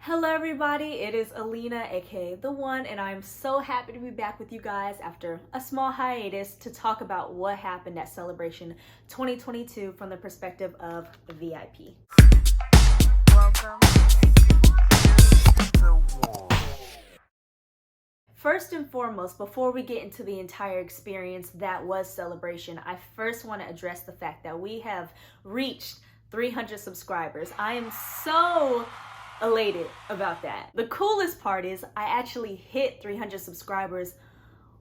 Hello everybody, it is Alina aka The One, and I'm so happy to be back with you guys after a small hiatus to talk about what happened at Celebration 2022 from the perspective of the VIP. Welcome to The One. First and foremost, before we get into the entire experience that was Celebration, I first want to address the fact that we have reached 300 subscribers. I am so elated about that. The coolest part is I actually hit 300 subscribers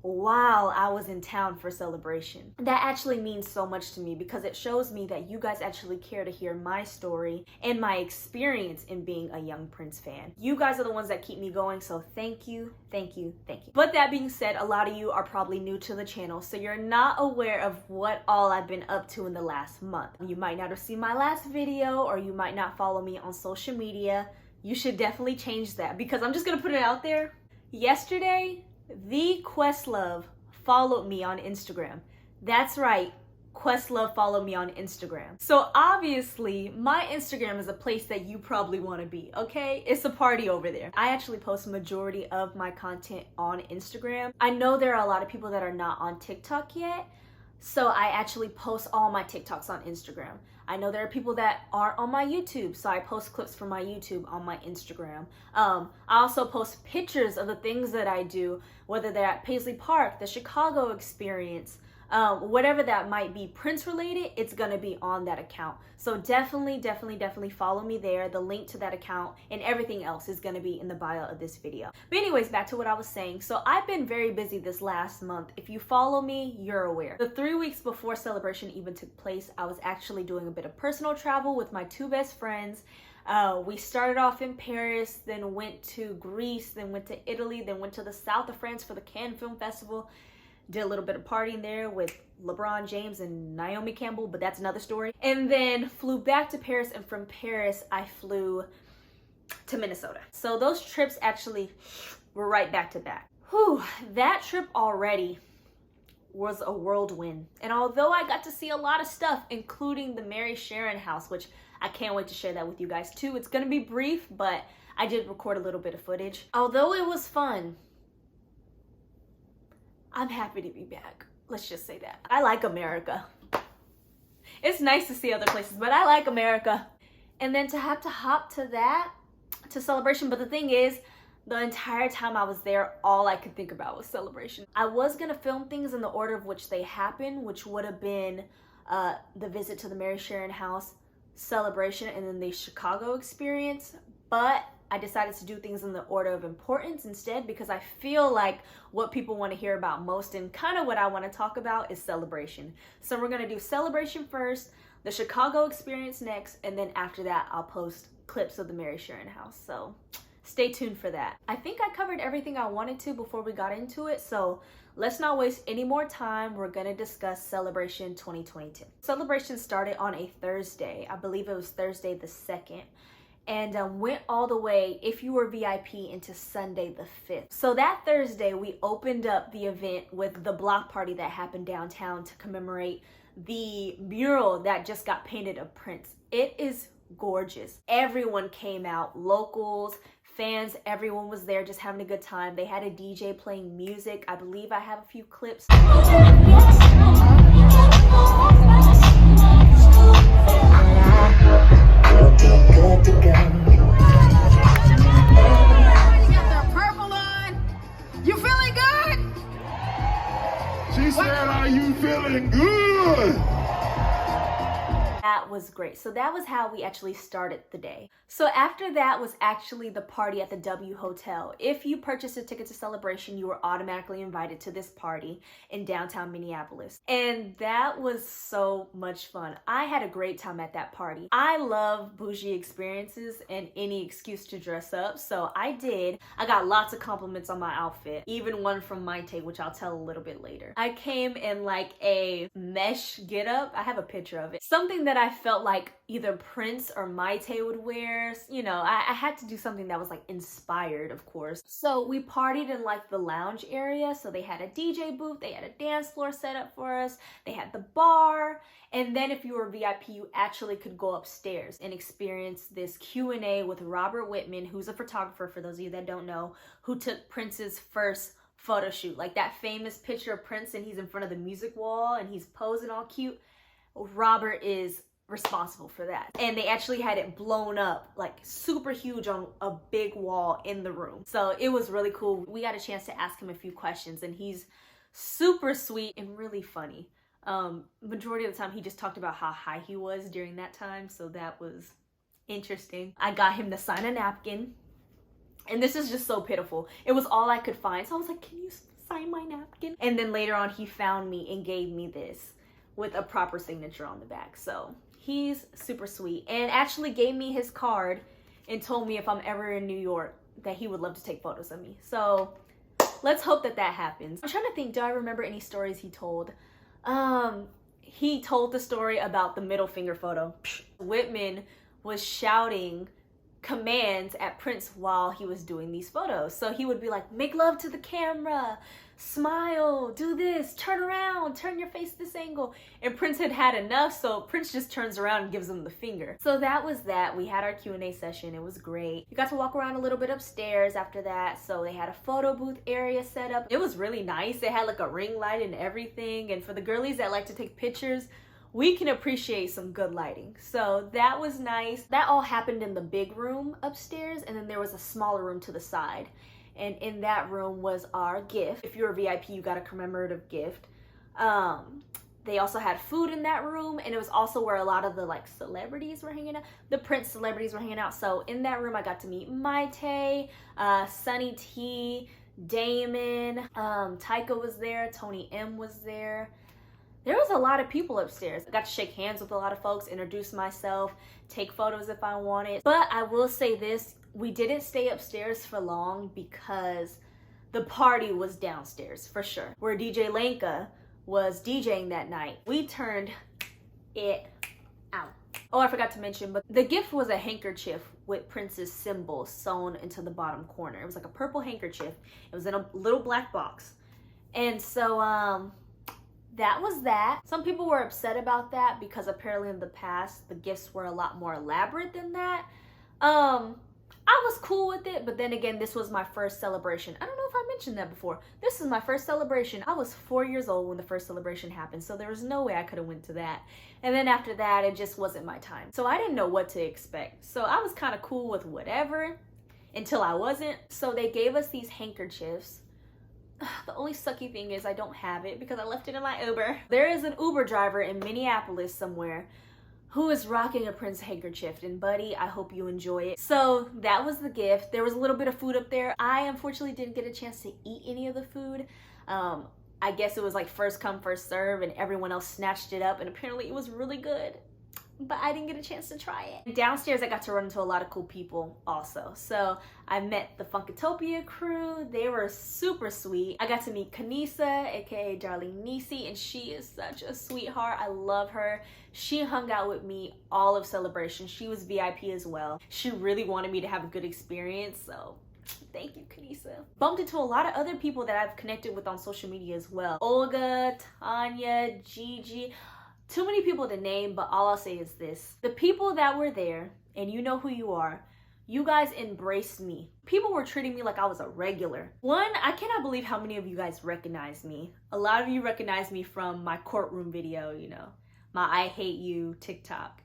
while I was in town for Celebration. That actually means so much to me because it shows me that you guys actually care to hear my story and my experience in being a Young Prince fan. You guys are the ones that keep me going, so thank you, thank you, thank you. But that being said, a lot of you are probably new to the channel, so you're not aware of what all I've been up to in the last month. You might not have seen my last video, or you might not follow me on social media. You should definitely change that because I'm just gonna put it out there. Yesterday, the Questlove followed me on Instagram. That's right, Questlove followed me on Instagram. So obviously, my Instagram is a place that you probably want to be, okay? It's a party over there. I actually post a majority of my content on Instagram. I know there are a lot of people that are not on TikTok yet, so I actually post all my TikToks on Instagram. I know there are people that aren't on my YouTube, so I post clips from my YouTube on my Instagram. I also post pictures of the things that I do, whether they're at Paisley Park, the Chicago experience, whatever that might be Prince related, it's gonna be on that account. So definitely follow me there. The link to that account and everything else is gonna be in the bio of this video. But anyways, back to what I was saying. So I've been very busy this last month. If you follow me, you're aware. The 3 weeks before Celebration even took place, I was actually doing a bit of personal travel with my two best friends. We started off in Paris, then went to Greece, then went to Italy, then went to the south of France for the Cannes Film Festival. Did a little bit of partying there with LeBron James and Naomi Campbell, but that's another story. And then flew back to Paris, and from Paris, I flew to Minnesota. So those trips actually were right back to back. Whew, that trip already was a whirlwind. And although I got to see a lot of stuff, including the Mary Sharon house, which I can't wait to share that with you guys too. It's gonna be brief, but I did record a little bit of footage. Although it was fun, I'm happy to be back. Let's just say that. I like America. It's nice to see other places, but I like America. And then to have to hop to Celebration. But the thing is, the entire time I was there, all I could think about was Celebration. I was gonna film things in the order of which they happened, which would have been the visit to the Mary Sharon house, Celebration, and then the Chicago experience. But I decided to do things in the order of importance instead because I feel like what people want to hear about most and kind of what I want to talk about is Celebration. So we're going to do Celebration first, the Chicago experience next, and then after that I'll post clips of the Mary Sharon house. So stay tuned for that. I think I covered everything I wanted to before we got into it, so let's not waste any more time. We're going to discuss Celebration 2022. Celebration started on a Thursday. I believe it was Thursday the 2nd. And went all the way, if you were VIP, into Sunday the 5th. So that Thursday, we opened up the event with the block party that happened downtown to commemorate the mural that just got painted of Prince. It is gorgeous. Everyone came out, locals, fans, everyone was there just having a good time. They had a DJ playing music. I believe I have a few clips. Good to go. You got that purple on. You feeling good? She said, are you feeling good? That was great. So that was how we actually started the day. So after that was actually the party at the W Hotel. If you purchased a ticket to Celebration, you were automatically invited to this party in downtown Minneapolis. And that was so much fun. I had a great time at that party. I love bougie experiences and any excuse to dress up. So I did. I got lots of compliments on my outfit. Even one from Maite, which I'll tell a little bit later. I came in like a mesh getup. I have a picture of it. Something that I I felt like either Prince or Maite would wear. You know, I had to do something that was like inspired, of course. So we partied in like the lounge area. So they had a DJ booth, they had a dance floor set up for us, they had the bar. And then if you were VIP, you actually could go upstairs and experience this Q&A with Robert Whitman, who's a photographer, for those of you that don't know, who took Prince's first photo shoot. Like that famous picture of Prince and he's in front of the music wall and he's posing all cute. Robert is responsible for that. And they actually had it blown up like super huge on a big wall in the room. So it was really cool. We got a chance to ask him a few questions and he's super sweet and really funny. Majority of the time he just talked about how high he was during that time. So that was interesting. I got him to sign a napkin. And this is just so pitiful. It was all I could find. So I was like, can you sign my napkin? And then later on he found me and gave me this with a proper signature on the back. So he's super sweet and actually gave me his card and told me if I'm ever in New York that he would love to take photos of me. So let's hope that that happens. I'm trying to think, do I remember any stories he told? He told the story about the middle finger photo. Whitman was shouting commands at Prince while he was doing these photos. So he would be like, make love to the camera, smile, do this, turn around, turn your face this angle. And Prince had had enough, so Prince just turns around and gives him the finger. So that was that. We had our Q&A session. It was great. We got to walk around a little bit upstairs after that. So they had a photo booth area set up. It was really nice. They had like a ring light and everything. And for the girlies that like to take pictures, we can appreciate some good lighting. So that was nice. That all happened in the big room upstairs, and then there was a smaller room to the side. And in that room was our gift. If you're a VIP, you got a commemorative gift. They also had food in that room, and it was also where a lot of the like celebrities were hanging out. The Prince celebrities were hanging out. So in that room, I got to meet Maite, Sunny T, Damon, Tyka was there, Tony M was there. There was a lot of people upstairs. I got to shake hands with a lot of folks, introduce myself, take photos if I wanted. But I will say this, we didn't stay upstairs for long because the party was downstairs for sure. Where DJ Lenka was DJing that night. We turned it out. Oh, I forgot to mention, but the gift was a handkerchief with Prince's symbol sewn into the bottom corner. It was like a purple handkerchief. It was in a little black box. And so, that was that. Some people were upset about that because apparently in the past, the gifts were a lot more elaborate than that. I was cool with it, but then again, this was my first celebration. I don't know if I mentioned that before. This is my first celebration. I was 4 years old when the first celebration happened, so there was no way I could have went to that. And then after that, it just wasn't my time. So I didn't know what to expect. So I was kind of cool with whatever until I wasn't. So they gave us these handkerchiefs. The only sucky thing is I don't have it because I left it in my Uber. There is an Uber driver in Minneapolis somewhere who is rocking a Prince handkerchief, and buddy, I hope you enjoy it. So that was the gift. There was a little bit of food up there. I unfortunately didn't get a chance to eat any of the food. I guess it was like first come, first serve, and everyone else snatched it up, and apparently it was really good, but I didn't get a chance to try it. Downstairs, I got to run into a lot of cool people also. So I met the Funkatopia crew. They were super sweet. I got to meet Kanisa, aka Darlene Nisi, and she is such a sweetheart. I love her. She hung out with me all of Celebration. She was VIP as well. She really wanted me to have a good experience, so thank you, Kanisa. Bumped into a lot of other people that I've connected with on social media as well. Olga, Tanya, Gigi. Too many people to name, but all I'll say is this. The people that were there, and you know who you are, you guys embraced me. People were treating me like I was a regular. One, I cannot believe how many of you guys recognize me. A lot of you recognize me from my courtroom video, you know, my I Hate You TikTok.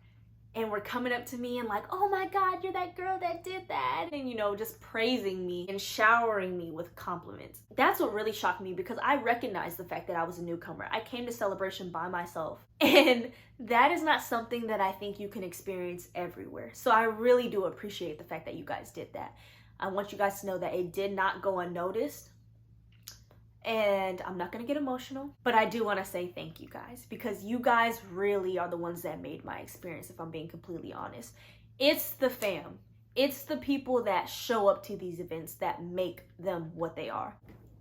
And were coming up to me and like, oh my God, you're that girl that did that. And you know, just praising me and showering me with compliments. That's what really shocked me because I recognized the fact that I was a newcomer. I came to Celebration by myself. And that is not something that I think you can experience everywhere. So I really do appreciate the fact that you guys did that. I want you guys to know that it did not go unnoticed. And I'm not gonna get emotional, but I do wanna say thank you guys because you guys really are the ones that made my experience, if I'm being completely honest. It's the fam. It's the people that show up to these events that make them what they are.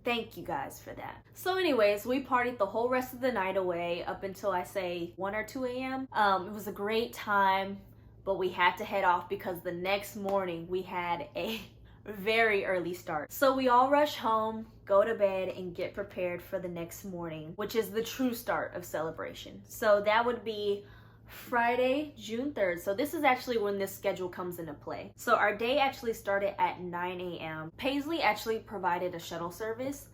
Thank you guys for that. So anyways, we partied the whole rest of the night away up until I say 1 or 2 a.m. It was a great time, but we had to head off because the next morning we had a very early start. So we all rush home, go to bed, and get prepared for the next morning, which is the true start of celebration. So that would be Friday, June 3rd. So this is actually when this schedule comes into play. So our day actually started at 9 a.m. Paisley actually provided a shuttle service.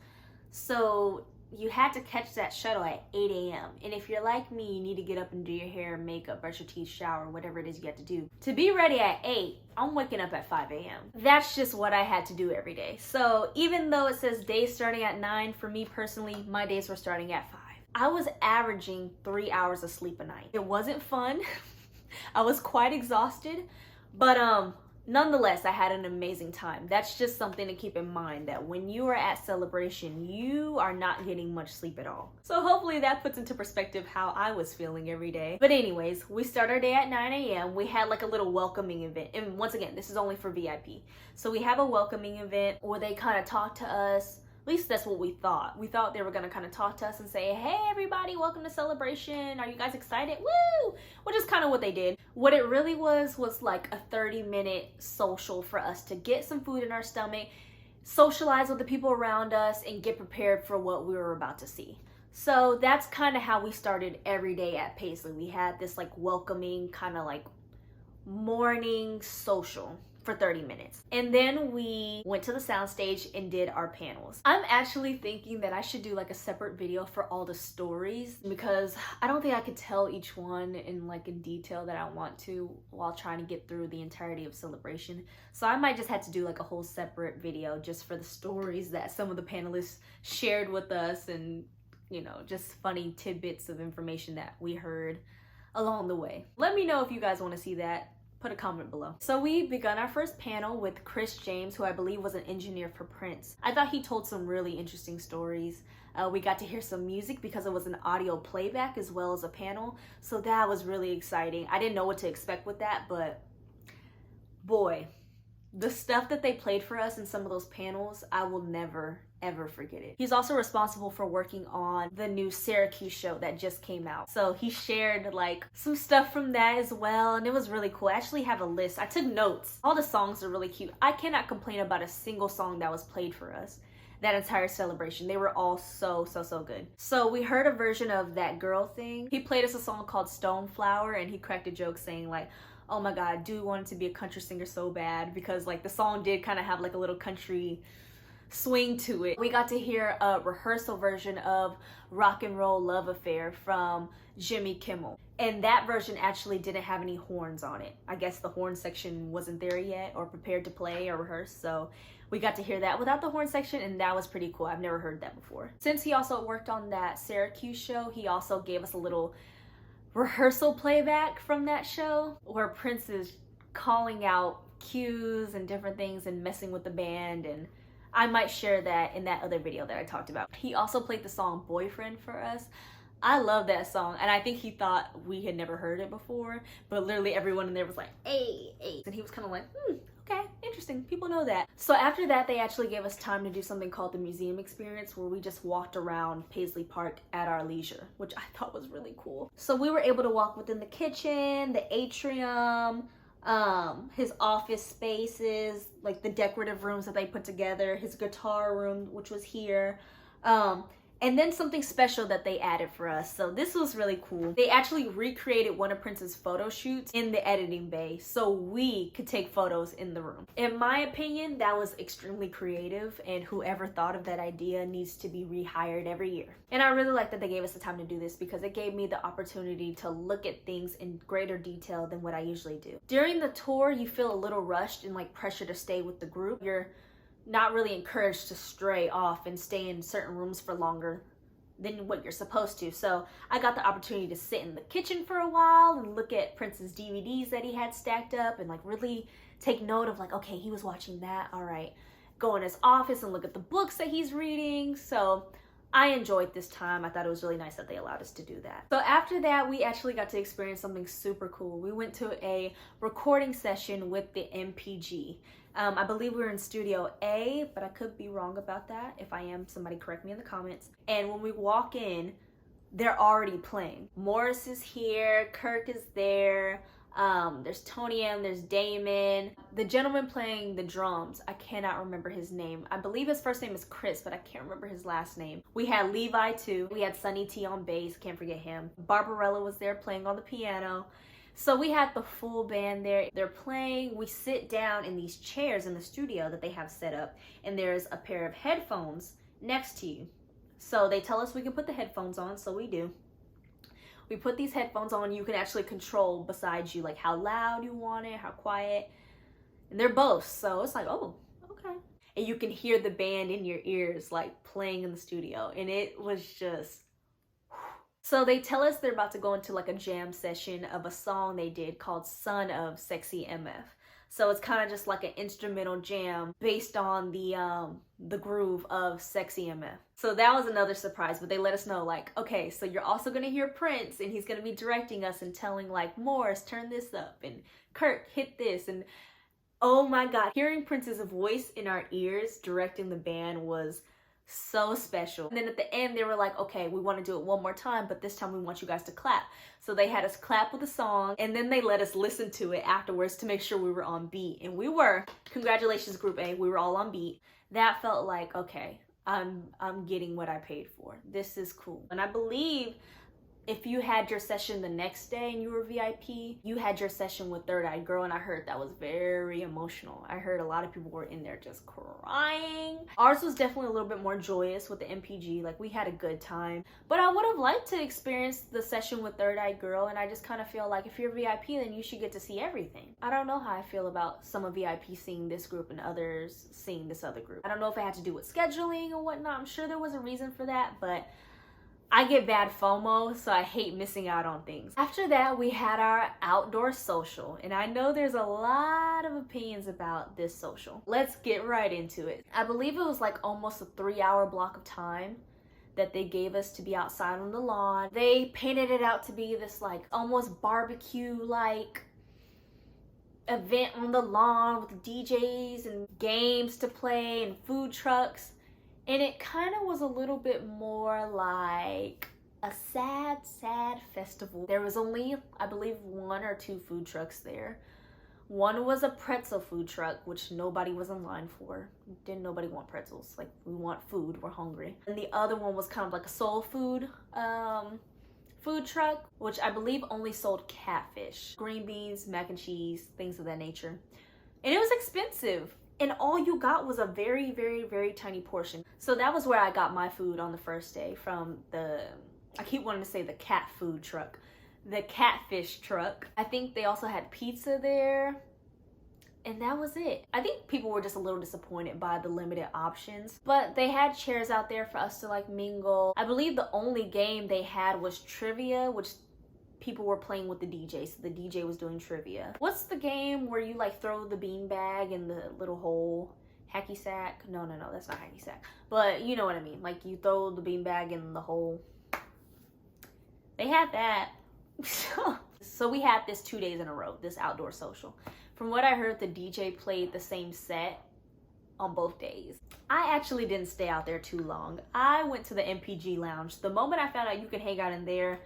So you had to catch that shuttle at 8 a.m. And if you're like me, you need to get up and do your hair, makeup, brush your teeth, shower, whatever it is you have to do. To be ready at 8, I'm waking up at 5 a.m. That's just what I had to do every day. So even though it says days starting at 9, for me personally, my days were starting at 5. I was averaging 3 hours of sleep a night. It wasn't fun. I was quite exhausted, but nonetheless, I had an amazing time. That's just something to keep in mind, that when you are at celebration, you are not getting much sleep at all. So hopefully that puts into perspective how I was feeling every day. But anyways, we start our day at 9 a.m. We had like a little welcoming event. And once again, this is only for VIP. So we have a welcoming event where they kind of talk to us. At least that's what we thought. We thought they were gonna kind of talk to us and say, hey everybody, welcome to celebration. Are you guys excited? Woo! Which is kind of what they did. What it really was like a 30-minute social for us to get some food in our stomach, socialize with the people around us, and get prepared for what we were about to see. So that's kind of how we started every day at Paisley. We had this like welcoming kind of like morning social for 30 minutes. And then we went to the soundstage and did our panels. I'm actually thinking that I should do like a separate video for all the stories, because I don't think I could tell each one in like in detail that I want to while trying to get through the entirety of celebration. So I might just have to do like a whole separate video just for the stories that some of the panelists shared with us, and you know, just funny tidbits of information that we heard along the way. Let me know if you guys want to see that. Put a comment below. So we begun our first panel with Chris James, who I believe was an engineer for Prince. I thought he told some really interesting stories. We got to hear some music because it was an audio playback as well as a panel. So that was really exciting. I didn't know what to expect with that, but boy, the stuff that they played for us in some of those panels, I will never ever forget it. He's also responsible for working on the new Syracuse show that just came out. So he shared like some stuff from that as well, and it was really cool. I actually have a list. I took notes. All the songs are really cute. I cannot complain about a single song that was played for us that entire celebration. They were all so good. So we heard a version of That Girl Thing. He played us a song called Stoneflower, and he cracked a joke saying like, oh my god, I do want to be a country singer so bad, because like the song did kind of have like a little country swing to it. We got to hear a rehearsal version of Rock and Roll Love Affair from Jimmy Kimmel, and that version actually didn't have any horns on it. I guess the horn section wasn't there yet or prepared to play or rehearse, so we got to hear that without the horn section, and that was pretty cool. I've never heard that before. Since he also worked on that Syracuse show, he also gave us a little rehearsal playback from that show where Prince is calling out cues and different things and messing with the band, and I might share that in that other video that I talked about. He also played the song Boyfriend for us. I love that song, and I think he thought we had never heard it before, but literally everyone in there was like, hey, hey. And he was kind of like, okay, interesting, people know that. So after that, they actually gave us time to do something called the museum experience, where we just walked around Paisley Park at our leisure, which I thought was really cool. So we were able to walk within the kitchen, the atrium, his office spaces, like the decorative rooms that they put together, his guitar room, which was here, and then something special that they added for us. So this was really cool. They actually recreated one of Prince's photo shoots in the editing bay so we could take photos in the room. In my opinion, that was extremely creative, and whoever thought of that idea needs to be rehired every year. And I really like that they gave us the time to do this, because it gave me the opportunity to look at things in greater detail than what I usually do. During the tour, you feel a little rushed and like pressure to stay with the group. You're not really encouraged to stray off and stay in certain rooms for longer than what you're supposed to. So I got the opportunity to sit in the kitchen for a while and look at Prince's DVDs that he had stacked up, and like really take note of like, okay, he was watching that, all right. Go in his office and look at the books that he's reading. So I enjoyed this time. I thought it was really nice that they allowed us to do that. So after that, we actually got to experience something super cool. We went to a recording session with the MPG. I believe we were in Studio A, but I could be wrong about that. If I am, somebody correct me in the comments. And when we walk in, they're already playing. Morris is here, Kirk is there, there's Tony M, there's Damon. The gentleman playing the drums, I cannot remember his name. I believe his first name is Chris, but I can't remember his last name. We had Levi too. We had Sonny T on bass, can't forget him. Barbarella was there playing on the piano. So we had the full band there. They're playing. We sit down in these chairs in the studio that they have set up, and there's a pair of headphones next to you. So they tell us we can put the headphones on, so we do. We put these headphones on. You can actually control besides you, like how loud you want it, how quiet. And they're Bose, so it's like, oh, okay. And you can hear the band in your ears, like playing in the studio. And it was just... So they tell us they're about to go into like a jam session of a song they did called Son of Sexy MF. So it's kind of just like an instrumental jam based on the groove of Sexy MF. So that was another surprise, but they let us know like, okay, so you're also gonna hear Prince, and he's gonna be directing us and telling like, Morris, turn this up, and Kirk, hit this, and oh my God, hearing Prince's voice in our ears directing the band was so special. And then at the end they were like, okay, we want to do it one more time, but this time we want you guys to clap. So they had us clap with the song, and then they let us listen to it afterwards to make sure we were on beat, and we were. Congratulations, Group A, we were all on beat. That felt like, okay, I'm getting what I paid for. This is cool. And I believe if you had your session the next day and you were VIP, you had your session with Third Eye Girl, and I heard that was very emotional. I heard a lot of people were in there just crying. Ours was definitely a little bit more joyous with the MPG. Like, we had a good time. But I would have liked to experience the session with Third Eye Girl, and I just kind of feel like if you're VIP, then you should get to see everything. I don't know how I feel about some of VIP seeing this group and others seeing this other group. I don't know if it had to do with scheduling or whatnot. I'm sure there was a reason for that, but I get bad FOMO, so I hate missing out on things. After that, we had our outdoor social, and I know there's a lot of opinions about this social. Let's get right into it. I believe it was like almost a 3-hour block of time that they gave us to be outside on the lawn. They painted it out to be this like almost barbecue-like event on the lawn with DJs and games to play and food trucks. And it kind of was a little bit more like a sad festival. There was only, I believe, 1 or 2 food trucks there. One was a pretzel food truck, which nobody was in line for. Didn't nobody want pretzels? Like, we want food, we're hungry. And the other one was kind of like a soul food food truck, which I believe only sold catfish, green beans, mac and cheese, things of that nature. And it was expensive. And all you got was a very, very, very tiny portion. So that was where I got my food on the first day from I keep wanting to say the cat food truck, the catfish truck. I think they also had pizza there. And that was it. I think people were just a little disappointed by the limited options, but they had chairs out there for us to like mingle. I believe the only game they had was trivia, which people were playing with the DJ, so the DJ was doing trivia. What's the game where you like throw the bean bag in the little hole? Hacky sack? No, that's not hacky sack. But you know what I mean. Like, you throw the bean bag in the hole. They had that. So we had this 2 days in a row, this outdoor social. From what I heard, the DJ played the same set on both days. I actually didn't stay out there too long. I went to the MPG lounge. The moment I found out you could hang out in there,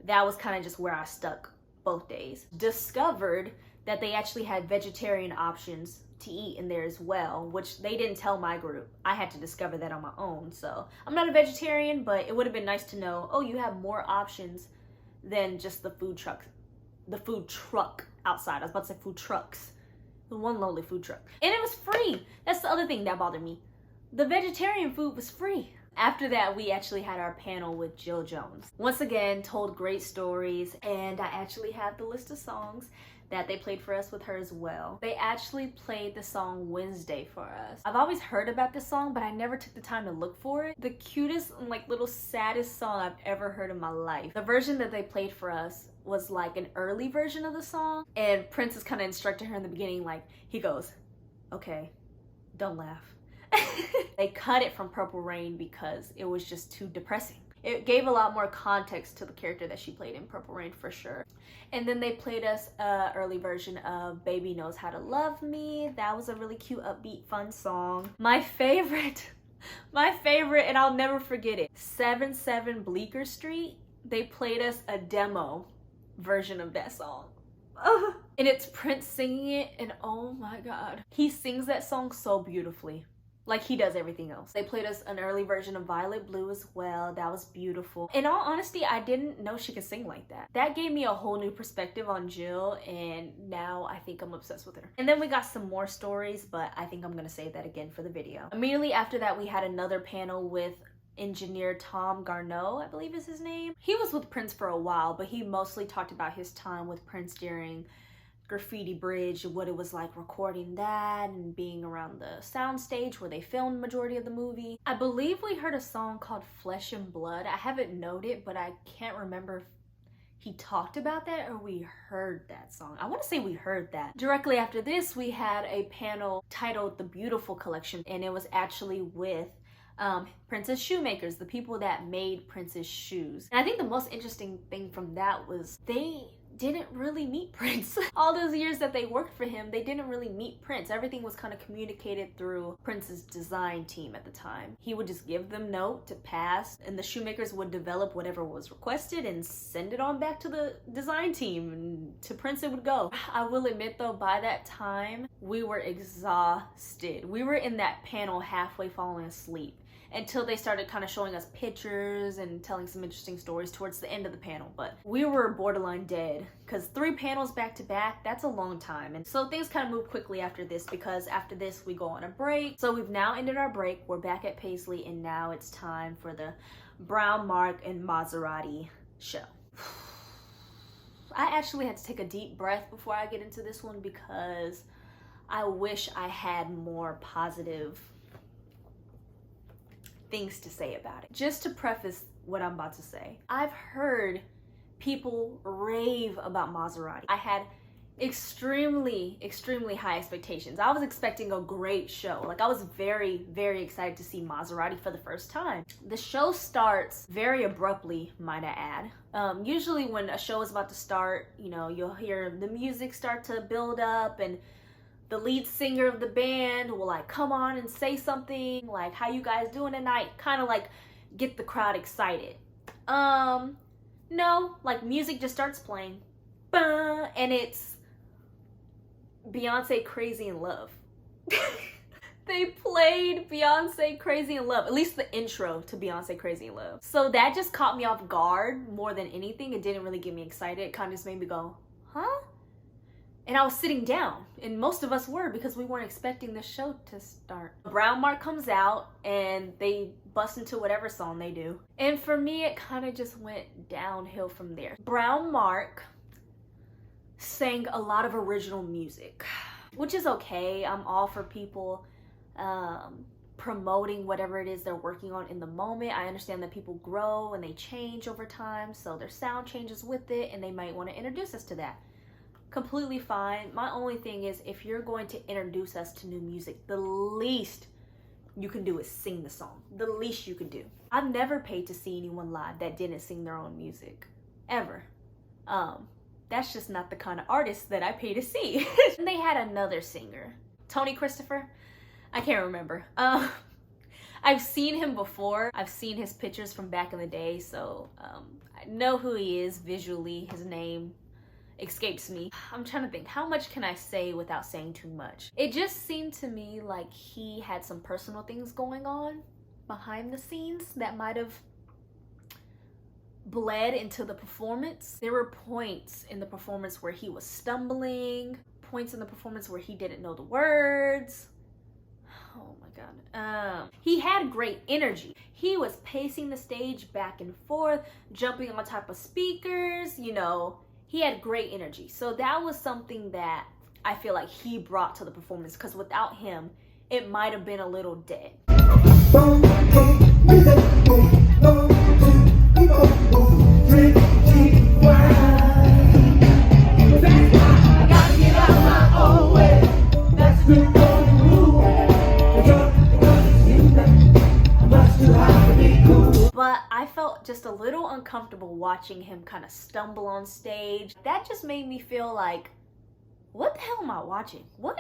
that was kind of just where I stuck both days. Discovered that they actually had vegetarian options to eat in there as well, which they didn't tell my group. I had to discover that on my own. So I'm not a vegetarian, but it would have been nice to know, oh, you have more options than just the food truck outside. I was about to say food trucks. The one lonely food truck. And it was free. That's the other thing that bothered me. The vegetarian food was free. After that, we actually had our panel with Jill Jones. Once again, told great stories, and I actually have the list of songs that they played for us with her as well. They actually played the song Wednesday for us. I've always heard about this song, but I never took the time to look for it. The cutest and like little saddest song I've ever heard in my life. The version that they played for us was like an early version of the song, and Prince is kind of instructing her in the beginning, like, he goes, okay, don't laugh. They cut it from Purple Rain because it was just too depressing. It gave a lot more context to the character that she played in Purple Rain for sure. And then they played us an early version of Baby Knows How to Love Me. That was a really cute, upbeat, fun song. My favorite, and I'll never forget it, 77 Bleecker Street. They played us a demo version of that song. And it's Prince singing it, and oh my god. He sings that song so beautifully. Like he does everything else. They played us an early version of Violet Blue as well. That was beautiful. In all honesty, I didn't know she could sing like that. That gave me a whole new perspective on Jill, and now I think I'm obsessed with her. And then we got some more stories, but I think I'm gonna save that again for the video. Immediately after that, we had another panel with engineer Tom Garneau, I believe is his name. He was with Prince for a while, but he mostly talked about his time with Prince during Graffiti Bridge, what it was like recording that and being around the soundstage where they filmed majority of the movie. I believe we heard a song called Flesh and Blood. I haven't noted, but I can't remember if he talked about that or we heard that song. I want to say we heard that. Directly after this, we had a panel titled The Beautiful Collection, and it was actually with Prince's shoemakers, the people that made Prince's shoes. And I think the most interesting thing from that was they didn't really meet Prince. All those years that they worked for him, they didn't really meet Prince. Everything was kind of communicated through Prince's design team at the time. He would just give them note to pass, and the shoemakers would develop whatever was requested and send it on back to the design team, and to Prince it would go. I will admit though, by that time, we were exhausted. We were in that panel halfway falling asleep, until they started kind of showing us pictures and telling some interesting stories towards the end of the panel. But we were borderline dead, because 3 panels back to back, that's a long time. And so things kind of moved quickly after this, because after this we go on a break. So we've now ended our break, we're back at Paisley, and now it's time for the Brown Mark and Maserati show. I actually had to take a deep breath before I get into this one, because I wish I had more positive things to say about it. Just to preface what I'm about to say, I've heard people rave about Maserati. I had extremely high expectations. I was expecting a great show. Like I was very excited to see Maserati for the first time. The show starts very abruptly, might I add. Usually when a show is about to start, you know, you'll hear the music start to build up, and the lead singer of the band will like come on and say something like, how you guys doing tonight? Kind of like get the crowd excited. No, like music just starts playing. And it's Beyonce Crazy in Love. They played Beyonce Crazy in Love, at least the intro to Beyonce Crazy in Love. So that just caught me off guard more than anything. It didn't really get me excited. It kind of just made me go, huh? And I was sitting down, and most of us were, because we weren't expecting the show to start. Brown Mark comes out and they bust into whatever song they do. And for me, it kind of just went downhill from there. Brown Mark sang a lot of original music, which is okay. I'm all for people promoting whatever it is they're working on in the moment. I understand that people grow and they change over time, so their sound changes with it, and they might want to introduce us to that. Completely fine. My only thing is, if you're going to introduce us to new music, the least you can do is sing the song. The least you can do. I've never paid to see anyone live that didn't sing their own music, ever. That's just not the kind of artist that I pay to see. And they had another singer, Tony Christopher. I can't remember. I've seen him before. I've seen his pictures from back in the day, so I know who he is visually. His name escapes me. I'm trying to think, how much can I say without saying too much? It just seemed to me like he had some personal things going on behind the scenes that might have bled into the performance. There were points in the performance where he was stumbling, points in the performance where he didn't know the words. Oh my god. He had great energy. He was pacing the stage back and forth, jumping on top of speakers, you know. He had great energy. So that was something that I feel like he brought to the performance, because without him, it might have been a little dead. But I felt felt just a little uncomfortable watching him kind of stumble on stage. That just made me feel like, what the hell am I watching? What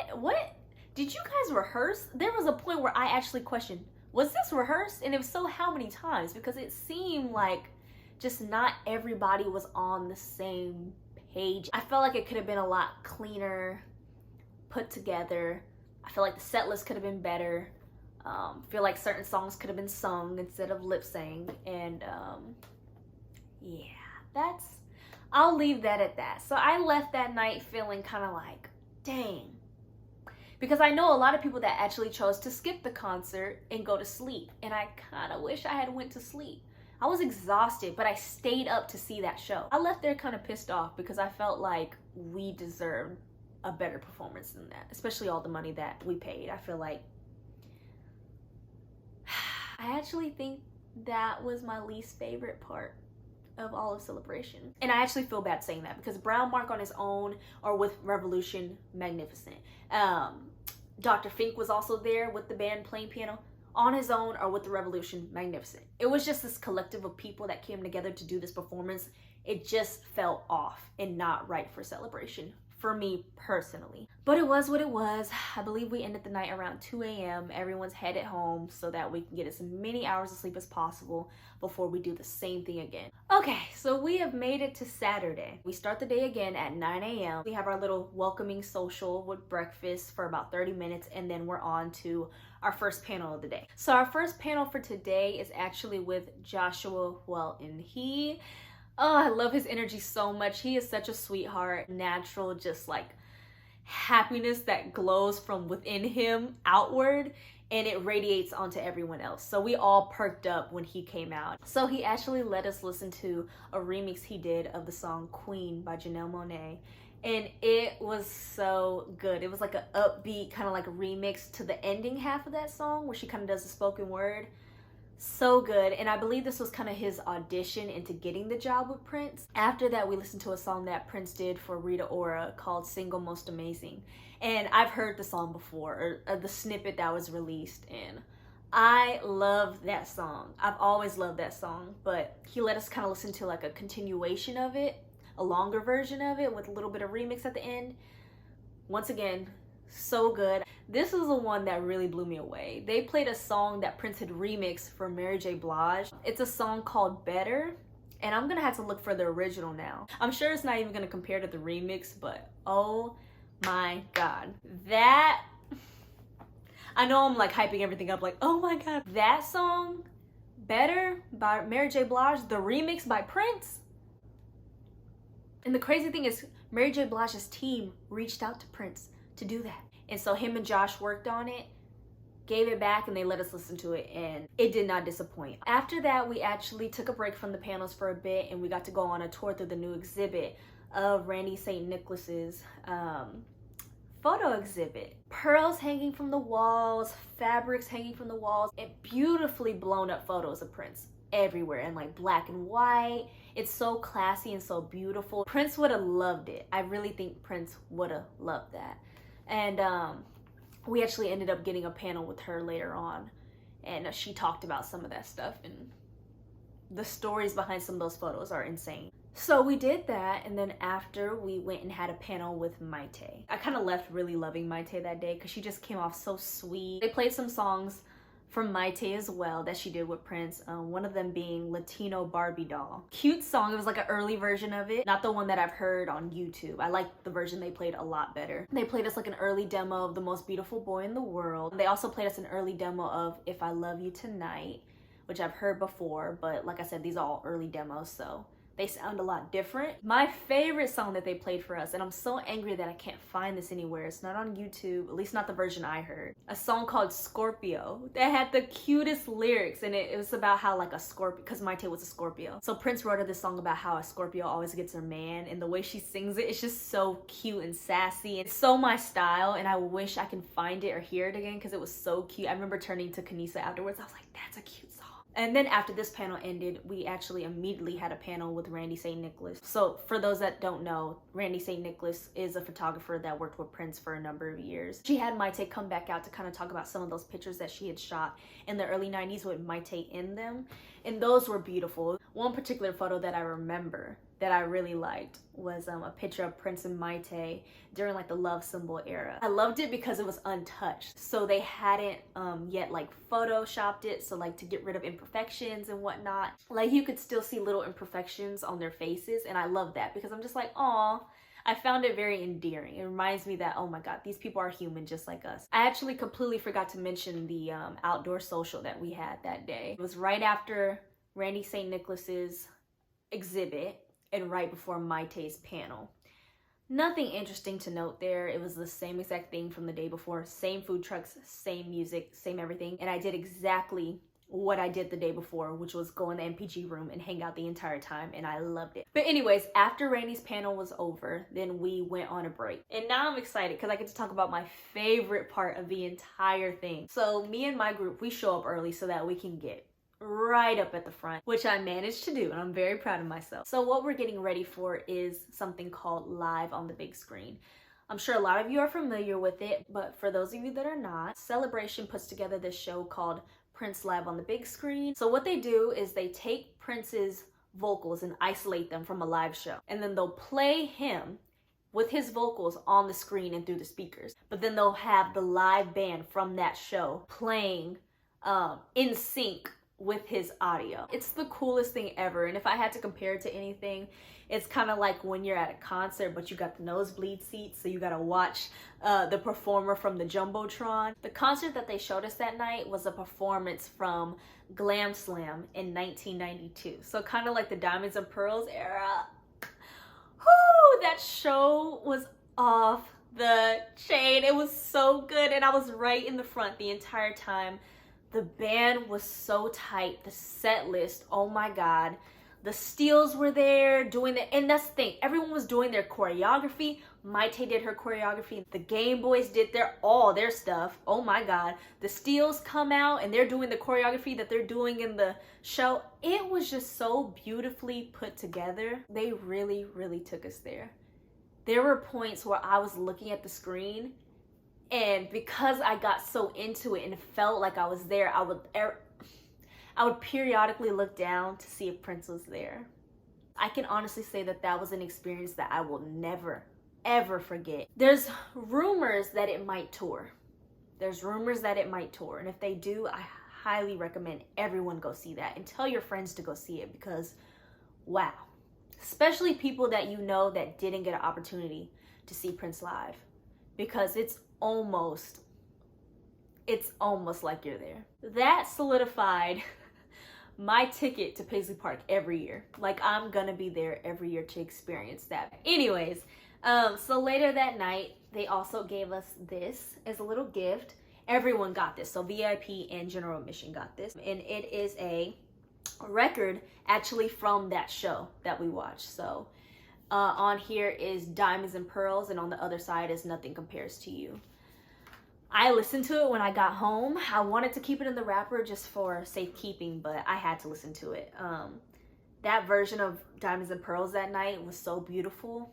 did you guys rehearse? There was a point where I actually questioned, was this rehearsed? And if so, how many times? Because it seemed like just not everybody was on the same page. I felt like it could have been a lot cleaner, put together. I feel like the set list could have been better. Feel like certain songs could have been sung instead of lip synced. And yeah, I'll leave that at that. So I left that night feeling kind of like, dang. Because I know a lot of people that actually chose to skip the concert and go to sleep. And I kind of wish I had went to sleep. I was exhausted, but I stayed up to see that show. I left there kind of pissed off because I felt like we deserved a better performance than that, especially all the money that we paid. I feel like I actually think that was my least favorite part of all of Celebration. And I actually feel bad saying that because Brown Mark on his own or with Revolution, magnificent. Dr. Fink was also there with the band playing piano. On his own or with the Revolution, magnificent. It was just this collective of people that came together to do this performance. It just felt off and not right for Celebration, for me personally. But it was what it was. I believe we ended the night around 2 a.m. Everyone's headed home so that we can get as many hours of sleep as possible before we do the same thing again. Okay, so we have made it to Saturday. We start the day again at 9 a.m. We have our little welcoming social with breakfast for about 30 minutes, and then we're on to our first panel of the day. So our first panel for today is actually with Joshua Welton. I love his energy so much. He is such a sweetheart, natural, just like happiness that glows from within him outward, and it radiates onto everyone else. So we all perked up when he came out. So he actually let us listen to a remix he did of the song Queen by Janelle Monáe. And it was so good. It was like an upbeat kind of like remix to the ending half of that song where she kind of does the spoken word. So good. And I believe this was kind of his audition into getting the job with Prince. After that, we listened to a song that Prince did for Rita Ora called Single Most Amazing. And I've heard the song before, or the snippet that was released, and I love that song. I've always loved that song, but he let us kind of listen to like a continuation of it, a longer version of it with a little bit of remix at the end. Once again, so good. This is the one that really blew me away. They played a song that Prince had remixed for Mary J. Blige. It's a song called Better, and I'm gonna have to look for the original now. I'm sure it's not even gonna compare to the remix, but oh my god. That, I know I'm like hyping everything up like, oh my god. That song, Better by Mary J. Blige, the remix by Prince. And the crazy thing is, Mary J. Blige's team reached out to Prince to do that. And so him and Josh worked on it, gave it back, and they let us listen to it, and it did not disappoint. After that, we actually took a break from the panels for a bit, and we got to go on a tour through the new exhibit of Randy St. Nicholas's photo exhibit. Pearls hanging from the walls, fabrics hanging from the walls, and beautifully blown up photos of Prince everywhere in like black and white. It's so classy and so beautiful. Prince would have loved it. I really think Prince would have loved that. And we actually ended up getting a panel with her later on, and she talked about some of that stuff, and the stories behind some of those photos are insane. So we did that, and then after we went and had a panel with Mayte. I kind of left really loving Mayte that day because she just came off so sweet. They played some songs from Mayte as well that she did with Prince, one of them being Latino Barbie Doll. Cute song. It was like an early version of it, not the one that I've heard on YouTube. I like the version they played a lot better. They played us like an early demo of The Most Beautiful Boy in the World. They also played us an early demo of If I Love You Tonight, which I've heard before, but like I said, these are all early demos, so they sound a lot different. My favorite song that they played for us, and I'm so angry that I can't find this anywhere, it's not on YouTube, at least not the version I heard. A song called Scorpio that had the cutest lyrics, and it was about how like a Scorpio, because Mayte was a Scorpio. So Prince wrote her this song about how a Scorpio always gets her man, and the way she sings it, it's just so cute and sassy. It's so my style, and I wish I can find it or hear it again because it was so cute. I remember turning to Kanisa afterwards, I was like, that's a cute song. And then after this panel ended, we actually immediately had a panel with Randy St. Nicholas. So for those that don't know, Randy St. Nicholas is a photographer that worked with Prince for a number of years. She had Mayte come back out to kind of talk about some of those pictures that she had shot in the early 90s with Mayte in them. And those were beautiful. One particular photo that I remember that I really liked was a picture of Prince and Mayte during like the Love Symbol era. I loved it because it was untouched. So they hadn't yet like photoshopped it, so like to get rid of imperfections and whatnot. Like you could still see little imperfections on their faces, and I love that because I'm just like, aw. I found it very endearing. It reminds me that, oh my God, these people are human just like us. I actually completely forgot to mention the outdoor social that we had that day. It was right after Randy St. Nicholas's exhibit and right before Mayte's panel. Nothing interesting to note there. It was the same exact thing from the day before. Same food trucks, same music, same everything. And I did exactly what I did the day before, which was go in the MPG room and hang out the entire time, and I loved it. But anyways, after Randy's panel was over, then we went on a break. And now I'm excited because I get to talk about my favorite part of the entire thing. So me and my group, we show up early so that we can get right up at the front, which I managed to do, and I'm very proud of myself. So what we're getting ready for is something called Live on the Big Screen. I'm sure a lot of you are familiar with it, but for those of you that are not, Celebration puts together this show called Prince Live on the Big Screen. So what they do is they take Prince's vocals and isolate them from a live show, and then they'll play him with his vocals on the screen and through the speakers. But then they'll have the live band from that show playing in sync with his audio. It's the coolest thing ever, and if I had to compare it to anything, it's kind of like when you're at a concert but you got the nosebleed seats, so you gotta watch the performer from the Jumbotron. The concert that they showed us that night was a performance from Glam Slam in 1992, so kind of like the Diamonds and Pearls era. Whoo, that show was off the chain. It was so good, and I was right in the front the entire time. The band was so tight. The set list, oh my God. The Steels were there doing and that's the thing, everyone was doing their choreography. Mayte did her choreography. The Game Boys did all their stuff. Oh my God. The Steels come out and they're doing the choreography that they're doing in the show. It was just so beautifully put together. They really, really took us there. There were points where I was looking at the screen, and because I got so into it and felt like I was there, I would periodically look down to see if Prince was there. I can honestly say that that was an experience that I will never, ever forget. There's rumors that it might tour. There's rumors that it might tour. And if they do, I highly recommend everyone go see that. And tell your friends to go see it because, wow. Especially people that you know that didn't get an opportunity to see Prince live. Because it's almost like you're there. That solidified my ticket to Paisley Park every year. Like I'm gonna be there every year to experience that. Anyways, so later that night, they also gave us this as a little gift. Everyone got this, so VIP and general admission got this. And it is a record actually from that show that we watched. So on here is Diamonds and Pearls, and on the other side is Nothing Compares to You. I listened to it when I got home. I wanted to keep it in the wrapper just for safekeeping, but I had to listen to it. That version of Diamonds and Pearls that night was so beautiful.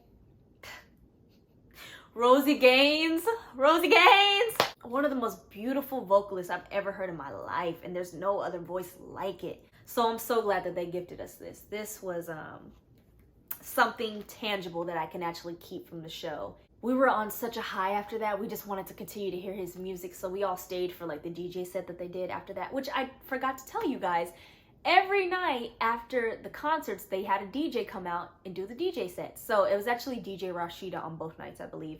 Rosie Gaines, one of the most beautiful vocalists I've ever heard in my life, and there's no other voice like it. So I'm so glad that they gifted us this. This was something tangible that I can actually keep from the show. We were on such a high after that. We just wanted to continue to hear his music, so we all stayed for like the DJ set that they did after that, which I forgot to tell you guys. Every night after the concerts, they had a DJ come out and do the DJ set. So it was actually DJ Rashida on both nights, I believe.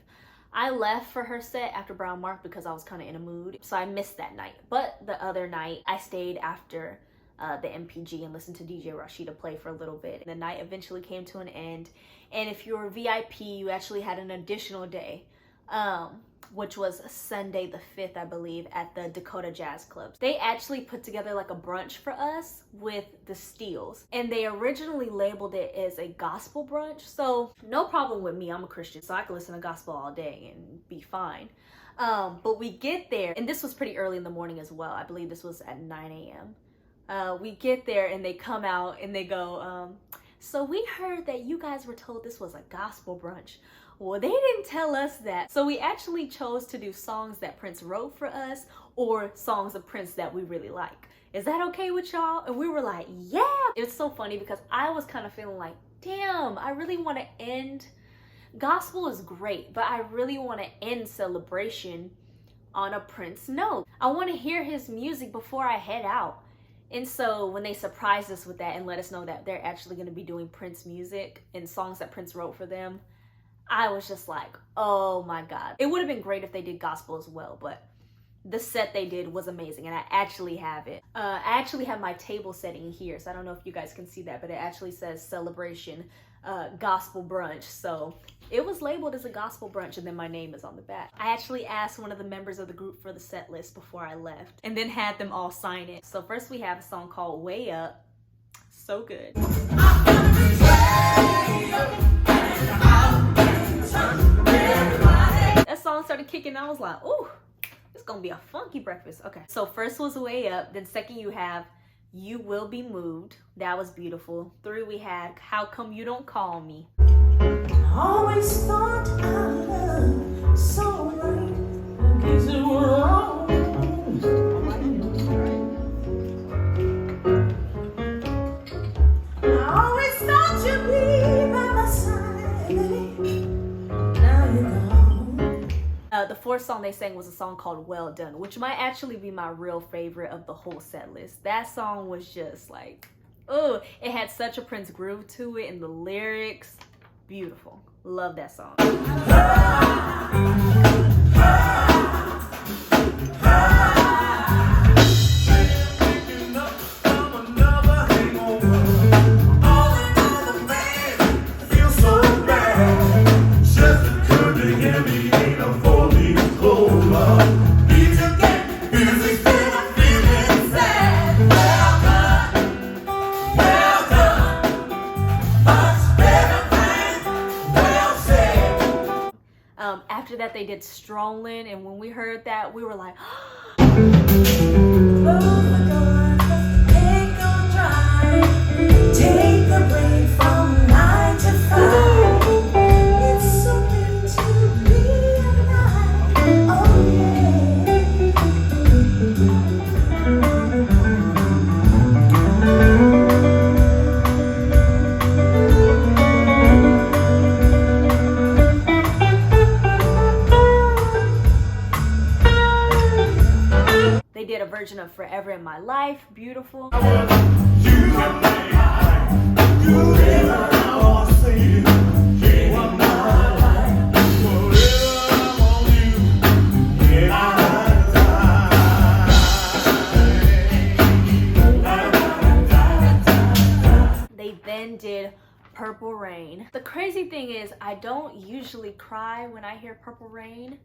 I left for her set after Brown Mark because I was kind of in a mood, so I missed that night. But the other night, I stayed after the MPG and listened to DJ Rashida play for a little bit. The night eventually came to an end, and if you were VIP, you actually had an additional day, which was Sunday the 5th, I believe, at the Dakota Jazz Club. They actually put together like a brunch for us with the Steels, and they originally labeled it as a gospel brunch, so no problem with me. I'm a Christian, so I can listen to gospel all day and be fine. But we get there, and this was pretty early in the morning as well. I believe this was at 9 a.m. We get there and they come out and they go, so we heard that you guys were told this was a gospel brunch. Well, they didn't tell us that. So we actually chose to do songs that Prince wrote for us or songs of Prince that we really like. Is that okay with y'all? And we were like, yeah. It's so funny because I was kind of feeling like, damn, I really want to end. Gospel is great, but I really want to end Celebration on a Prince note. I want to hear his music before I head out. And so when they surprised us with that and let us know that they're actually going to be doing Prince music and songs that Prince wrote for them, I was just like, oh my God. It would have been great if they did gospel as well, but the set they did was amazing, and I actually have it. I actually have my table setting here, so I don't know if you guys can see that, but it actually says Celebration Gospel Brunch. So it was labeled as a gospel brunch, and then my name is on the back. I actually asked one of the members of the group for the set list before I left, and then had them all sign it. So first we have a song called Way Up. So good. That song started kicking, I was like, ooh, it's gonna be a funky breakfast. Okay, so first was Way Up, then second you have You Will Be Moved. That was beautiful. 3 we had How Come You Don't Call Me. Always thought our love so right, because it were wrong. I always thought you'd be by my side, baby. Now you're gone. The fourth song they sang was a song called Well Done, which might actually be my real favorite of the whole set list. That song was just like, oh, it had such a Prince groove to it, and the lyrics, beautiful. Love that song. After that they did Strolling, and when we heard that we were like, Close the door, ain't gonna try. Take a break from 9 to 5. It's something to be alive. Oh they did a version of Forever in My Life, beautiful. They then did Purple Rain. The crazy thing is I don't usually cry when I hear Purple Rain,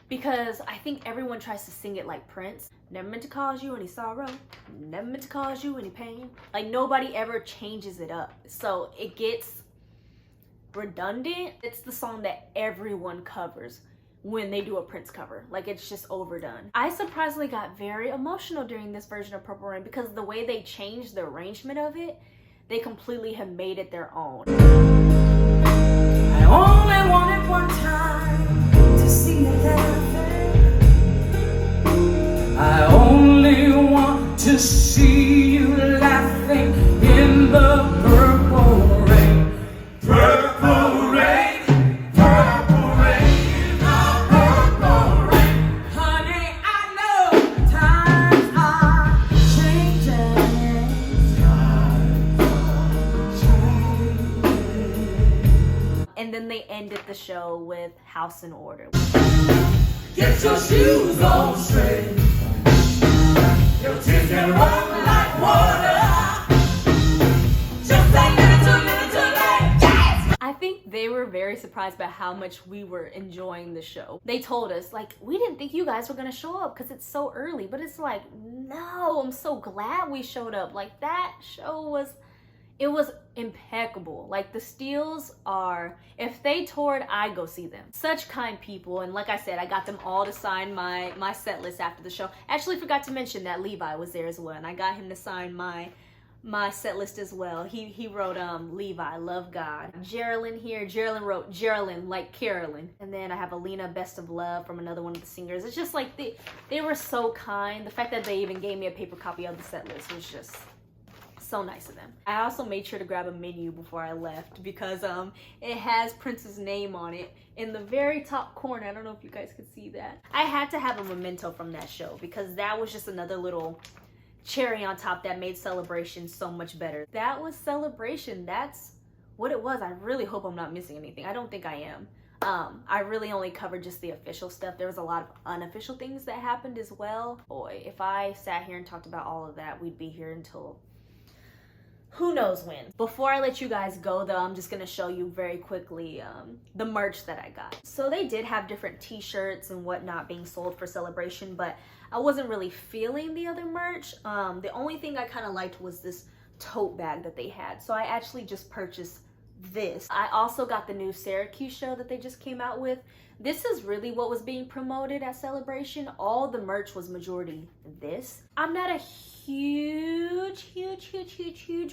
because I think everyone tries to sing it like Prince. Never meant to cause you any sorrow, never meant to cause you any pain. Like nobody ever changes it up, so it gets redundant. It's the song that everyone covers when they do a Prince cover. Like it's just overdone. I surprisingly got very emotional during this version of Purple Rain because the way they changed the arrangement of it, they completely have made it their own. I only wanted one time to see you laughing. I only want to see you laughing in the purple rain. Purple rain, purple rain, the purple rain. Honey, I know times are changing. And then they ended the show with House in Order. Get your shoes on straight. Your tears can run like water. Just ain't living too late. Yes! I think they were very surprised by how much we were enjoying the show. They told us, like, we didn't think you guys were gonna show up because it's so early. But it's like, no, I'm so glad we showed up. Like, that show was, it was impeccable. Like the Steels are, if they toured, I'd go see them. Such kind people. And like I said, I got them all to sign my set list after the show. Actually forgot to mention that Levi was there as well, and I got him to sign my my set list as well. He wrote Levi, Love God. Geraldine here. Geraldine wrote Geraldine like Carolyn. And then I have Alina, Best of Love from another one of the singers. It's just like they were so kind. The fact that they even gave me a paper copy of the set list was just so nice of them. I also made sure to grab a menu before I left because it has Prince's name on it in the very top corner. I don't know if you guys could see that. I had to have a memento from that show because that was just another little cherry on top that made Celebration so much better. That was Celebration. That's what it was. I really hope I'm not missing anything. I don't think I am. I really only covered just the official stuff. There was a lot of unofficial things that happened as well. Boy, if I sat here and talked about all of that, we'd be here until who knows when. Before I let you guys go though, I'm just gonna show you very quickly the merch that I got. So they did have different t-shirts and whatnot being sold for Celebration, but I wasn't really feeling the other merch. The only thing I kind of liked was this tote bag that they had. So I actually just purchased this. I also got the new Syracuse show that they just came out with. This is really what was being promoted at Celebration. All the merch was majority this. I'm not a huge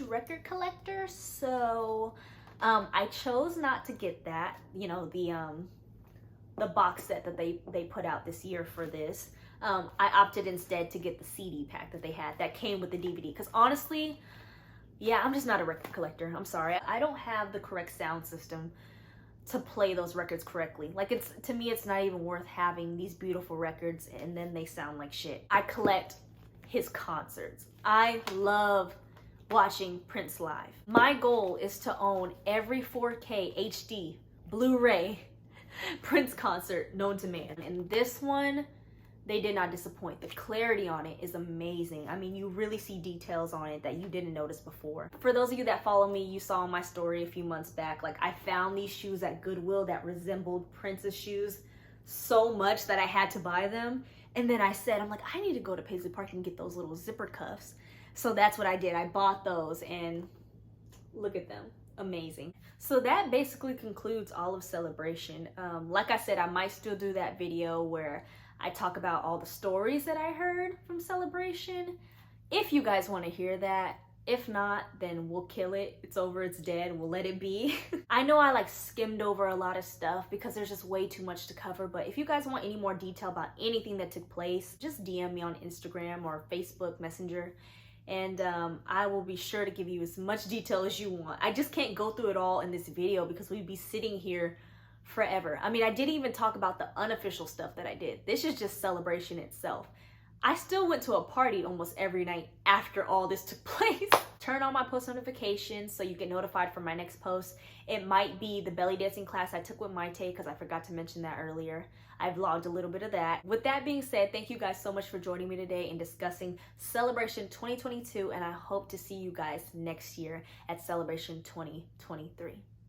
record collector, so I chose not to get that. You know, the box set that they put out this year for this. I opted instead to get the CD pack that they had that came with the DVD because honestly, yeah, I'm just not a record collector. I'm sorry. I don't have the correct sound system to play those records correctly. Like, to me, it's not even worth having these beautiful records and then they sound like shit. I collect his concerts. I love watching Prince live. My goal is to own every 4K HD Blu-ray Prince concert known to man. And this one, they did not disappoint. The clarity on it is amazing. I mean, you really see details on it that you didn't notice before. For those of you that follow me, you saw my story a few months back. Like, I found these shoes at Goodwill that resembled Prince's shoes so much that I had to buy them. And then I said, I'm like, I need to go to Paisley Park and get those little zipper cuffs. So that's what I did. I bought those and look at them. Amazing. So that basically concludes all of Celebration. Like I said, I might still do that video where I talk about all the stories that I heard from Celebration. If you guys want to hear that. If not, then we'll kill it. It's over, it's dead, we'll let it be. I know I like skimmed over a lot of stuff because there's just way too much to cover, but if you guys want any more detail about anything that took place, just DM me on Instagram or Facebook Messenger, and I will be sure to give you as much detail as you want. I just can't go through it all in this video because we'd be sitting here forever. I mean, I didn't even talk about the unofficial stuff that I did. This is just Celebration itself. I still went to a party almost every night after all this took place. Turn on my post notifications so you get notified for my next post. It might be the belly dancing class I took with Maite because I forgot to mention that earlier. I vlogged a little bit of that. With that being said, thank you guys so much for joining me today and discussing Celebration 2022, and I hope to see you guys next year at Celebration 2023.